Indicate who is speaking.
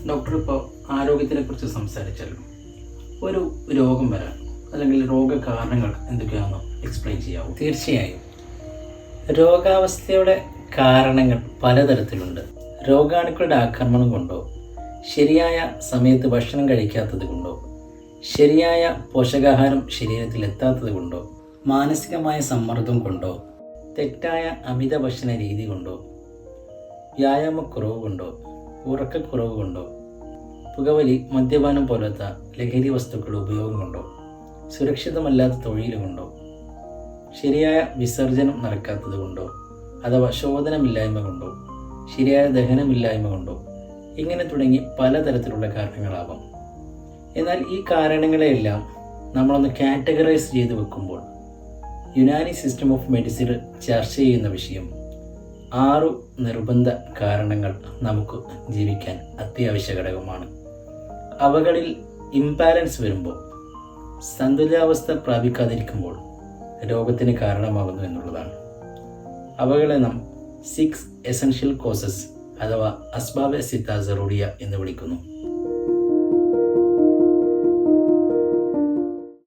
Speaker 1: Doctor ഇപ്പോൾ ആരോഗ്യത്തിനെ കുറിച്ച് സംസാരിച്ചല്ലോ. ഒരു രോഗം വരാൻ അല്ലെങ്കിൽ രോഗകാരണങ്ങൾ എന്തൊക്കെയാണെന്ന് എക്സ്പ്ലെയിൻ ചെയ്യാമോ?
Speaker 2: തീർച്ചയായും. രോഗാവസ്ഥയുടെ കാരണങ്ങൾ പലതരത്തിലുണ്ട്. രോഗാണുക്കളുടെ ആക്രമണം കൊണ്ടോ, ശരിയായ സമയത്ത് ഭക്ഷണം കഴിക്കാത്തത് കൊണ്ടോ, ശരിയായ പോഷകാഹാരം ശരീരത്തിൽ എത്താത്തത് കൊണ്ടോ, മാനസികമായ സമ്മർദ്ദം കൊണ്ടോ, തെറ്റായ അമിത ഭക്ഷണ രീതി കൊണ്ടോ, വ്യായാമക്കുറവ് കൊണ്ടോ, ഉറക്കക്കുറവ് കൊണ്ടോ, പുകവലി, മദ്യപാനം പോലത്തെ ലഹരി വസ്തുക്കളുടെ ഉപയോഗം കൊണ്ടോ, സുരക്ഷിതമല്ലാത്ത തൊഴിൽ കൊണ്ടോ, ശരിയായ വിസർജനം നടക്കാത്തത് കൊണ്ടോ, അഥവാ ശോധനമില്ലായ്മ കൊണ്ടോ, ശരിയായ ദഹനമില്ലായ്മ കൊണ്ടോ, ഇങ്ങനെ തുടങ്ങി പലതരത്തിലുള്ള കാരണങ്ങളാവാം. എന്നാൽ ഈ കാരണങ്ങളെയെല്ലാം നമ്മളൊന്ന് കാറ്റഗറൈസ് ചെയ്ത് വെക്കുമ്പോൾ യുനാനി സിസ്റ്റം ഓഫ് മെഡിസിനിൽ ചർച്ച ചെയ്യുന്ന വിഷയം 6 നിർബന്ധ കാരണങ്ങൾ നമുക്ക് ജീവിക്കാൻ അത്യാവശ്യ ഘടകമാണ്. അവകളിൽ ഇംബാലൻസ് വരുമ്പോൾ, സന്തുലിതാവസ്ഥ പ്രാപിക്കാതിരിക്കുമ്പോൾ രോഗത്തിന് കാരണമാകുന്നു എന്നുള്ളതാണ്. അവകളെ നാം 6 എസൻഷ്യൽ കോസസ് അഥവാ അസ്ബാബെ സിത്ത സറൂറിയ എന്ന് വിളിക്കുന്നു.